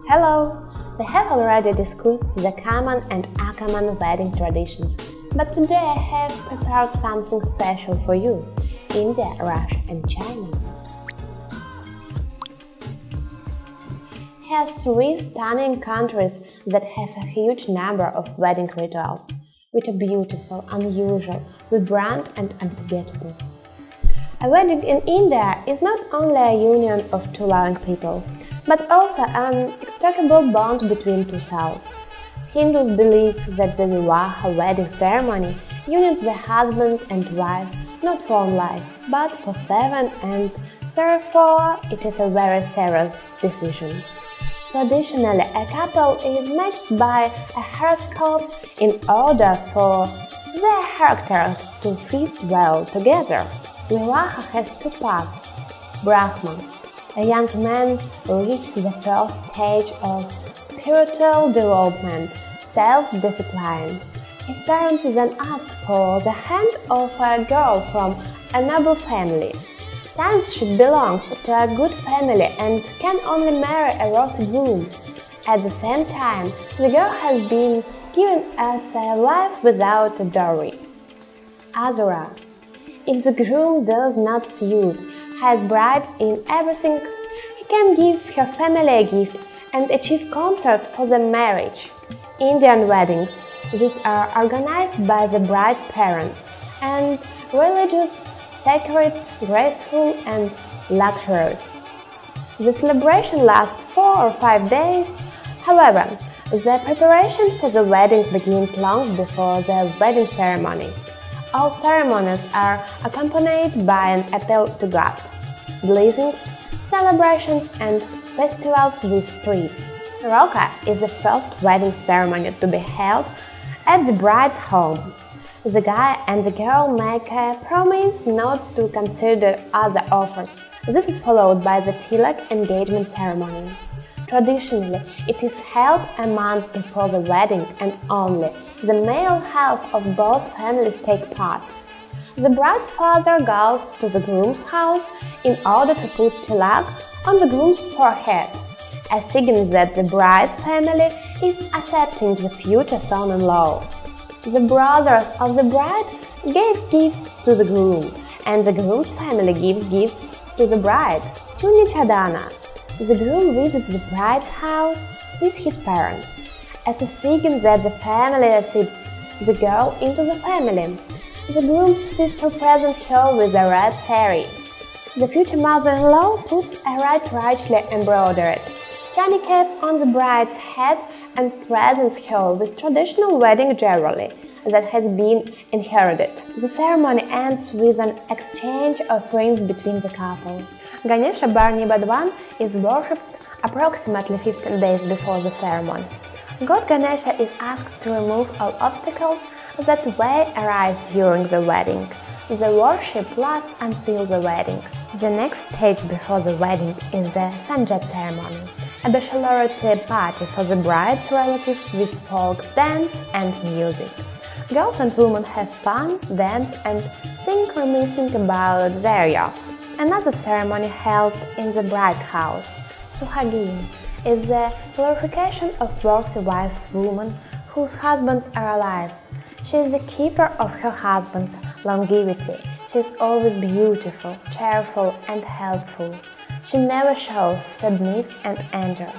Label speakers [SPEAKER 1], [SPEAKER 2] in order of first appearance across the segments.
[SPEAKER 1] Hello! We have already discussed the common and uncommon wedding traditions, but today I have prepared something special for you: India, Russia and China. Has three stunning countries that have a huge number of wedding rituals, which are beautiful, unusual, vibrant and unforgettable. A wedding in India is not only a union of two loving people, but also an inextricable bond between two souls. Hindus believe that the Vivaha wedding ceremony unites the husband and wife not for life, but for 7, and therefore it is a very serious decision. Traditionally, a couple is matched by a horoscope in order for their characters to fit well together. Vivaha has two paths. Brahman, a young man reaches the first stage of spiritual development, self-discipline. His parents then ask for the hand of a girl from a noble family. Since she belongs to a good family and can only marry a worthy groom. At the same time, the girl has been given as a wife without a dowry. Azura. If the groom does not suit his bride in everything, he can give her family a gift and achieve consent for the marriage. Indian weddings, which are organized by the bride's parents, and religious, sacred, graceful and luxurious. The celebration lasts 4 or 5 days. However, the preparation for the wedding begins long before the wedding ceremony. All ceremonies are accompanied by an appeal to God, blessings, celebrations and festivals with streets. Roka is the first wedding ceremony to be held at the bride's home. The guy and the girl make a promise not to consider other offers. This is followed by the tilak engagement ceremony. Traditionally, it is held a month before the wedding and only the male half of both families take part. The bride's father goes to the groom's house in order to put tilak on the groom's forehead, a signal that the bride's family is accepting the future son-in-law. The brothers of the bride gave gifts to the groom, and the groom's family gives gifts to the bride. Chuni Chadana. The groom visits the bride's house with his parents, as a sign that the family accepts the girl into the family. The groom's sister presents her with a red saree. The future mother-in-law puts a red richly embroidered chani cap on the bride's head and presents her with traditional wedding jewelry that has been inherited. The ceremony ends with an exchange of rings between the couple. Ganesha Barney Badwan is worshipped approximately 15 days before the ceremony. God Ganesha is asked to remove all obstacles that may arise during the wedding. The worship lasts until the wedding. The next stage before the wedding is the Sanjat ceremony, a bachelorette party for the bride's relatives with folk dance and music. Girls and women have fun, dance and sing reminiscing about their years. Another ceremony held in the bride's house, Suhagin, is the glorification of worthy wife's woman whose husbands are alive. She is the keeper of her husband's longevity. She is always beautiful, cheerful and helpful. She never shows sadness and anger.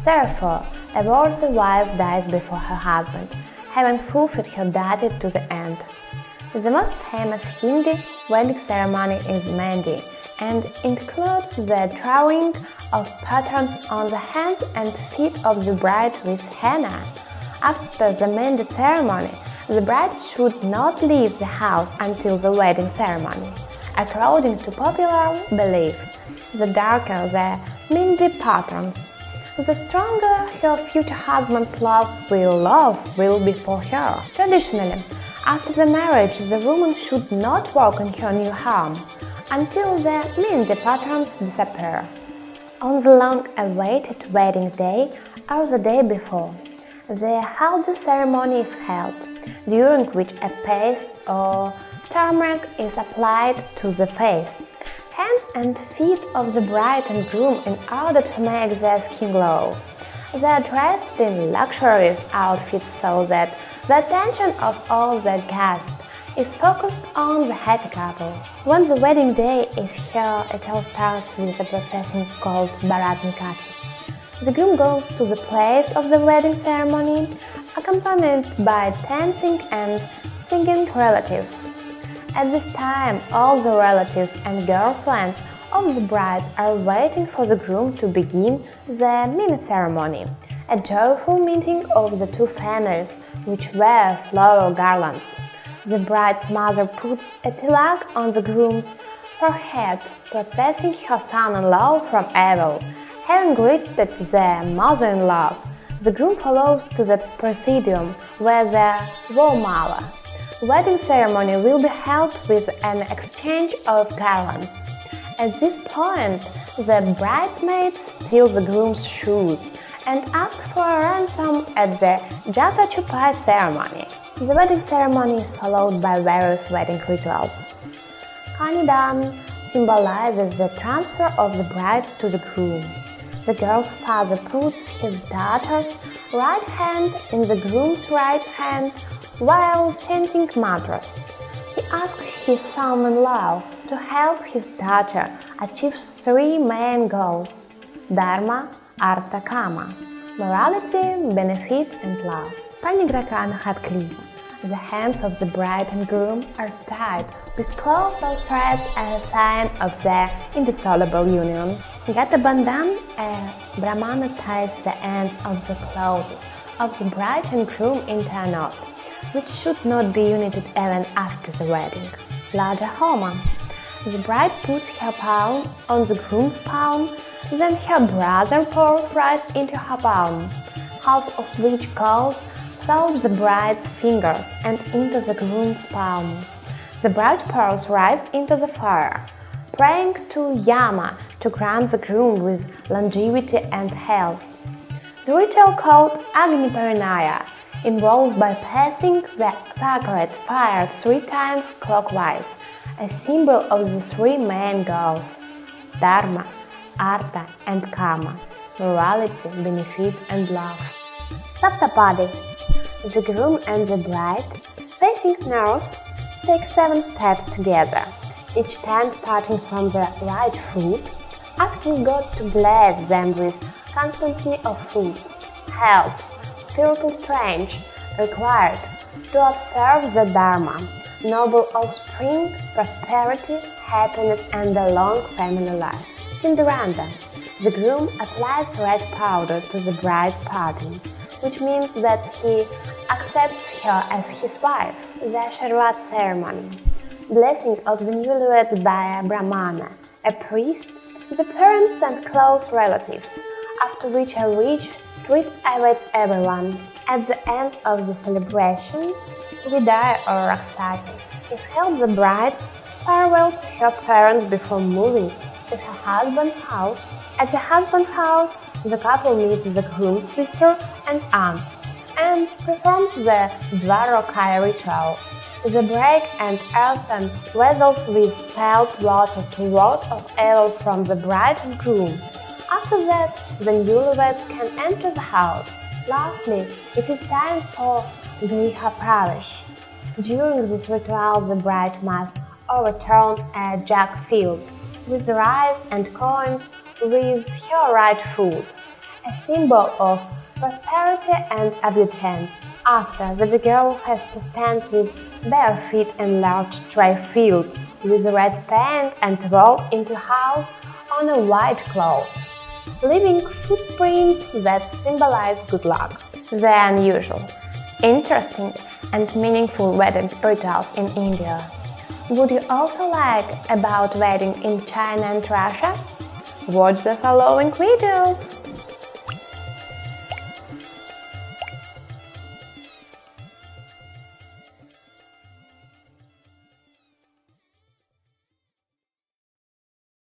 [SPEAKER 1] Therefore, a worthy wife dies before her husband, having fulfilled her duty to the end. The most famous Hindi wedding ceremony is Mehndi and includes the drawing of patterns on the hands and feet of the bride with henna. After the Mehndi ceremony, the bride should not leave the house until the wedding ceremony. According to popular belief, the darker the Mehndi patterns, the stronger her future husband's love will be for her. Traditionally, after the marriage, the woman should not walk in her new home until the Mehndi patterns disappear. On the long-awaited wedding day or the day before, the haldi ceremony is held, during which a paste or turmeric is applied to the face, hands and feet of the bride and groom in order to make their skin glow. They are dressed in luxurious outfits so that the attention of all the guests is focused on the happy couple. When the wedding day is here, it all starts with a procession called Barat Nikasi. The groom goes to the place of the wedding ceremony, accompanied by dancing and singing relatives. At this time, all the relatives and girlfriends of the bride are waiting for the groom to begin the mini-ceremony, a joyful meeting of the two families, which wear floral garlands. The bride's mother puts a tilak on the groom's forehead, protecting her son-in-law from evil. Having greeted the mother-in-law, the groom follows to the presidium where the womala. Wedding ceremony will be held with an exchange of garlands. At this point, the bridesmaids steal the groom's shoes and ask for a ransom at the Jata Chupai ceremony. The wedding ceremony is followed by various wedding rituals. Kanidan symbolizes the transfer of the bride to the groom. The girl's father puts his daughter's right hand in the groom's right hand while chanting mantras. He asks his son-in-law to help his daughter achieve three main goals: Dharma, Artha, Kama, morality, benefit, and love. Panigrakan had clean. The hands of the bride and groom are tied with clothes or threads as a sign of their indissoluble union. Gata Bandhan, a Brahmana ties the ends of the clothes of the bride and groom into a knot, which should not be united even after the wedding. Laja Homa. The bride puts her palm on the groom's palm, then her brother pours rice into her palm, half of which goes through the bride's fingers and into the groom's palm. The bride pours rice into the fire, praying to Yama to grant the groom with longevity and health. The ritual called Agni Parinaya involves by passing the sacred fire 3 times clockwise, a symbol of the 3 main goals: Dharma, Artha, and Kama, morality, benefit, and love. Saptapadi. The groom and the bride, facing north, take 7 steps together, each time starting from the right foot, asking God to bless them with constancy of food, health, spiritual strength required to observe the Dharma, noble offspring, prosperity, happiness, and a long family life. Cinderanda. The groom applies red powder to the bride's parting, which means that he accepts her as his wife. The Sharvat ceremony. Blessing of the newlyweds by a Brahmana, a priest, the parents and close relatives, after which a rich treat awaits everyone. At the end of the celebration, Vidaya or Raksati is held the bride's farewell to her parents before moving to her husband's house. At the husband's house, the couple meets the groom's sister and aunts and performs the Dvarokaya ritual, the break and earthen vessels with salt water to ward off evil from the bride and groom. After that, the newlyweds can enter the house. Lastly, it is time for Griha Pravesh. During this ritual, the bride must overturn a jug filled with rice and coins with her right foot, a symbol of prosperity and abundance. After that, the girl has to stand with bare feet and large tray filled with red paint and walk into the house on a white cloth, leaving footprints that symbolize good luck. The unusual, interesting, and meaningful wedding rituals in India. Would you also like about wedding in China and Russia? Watch the following videos!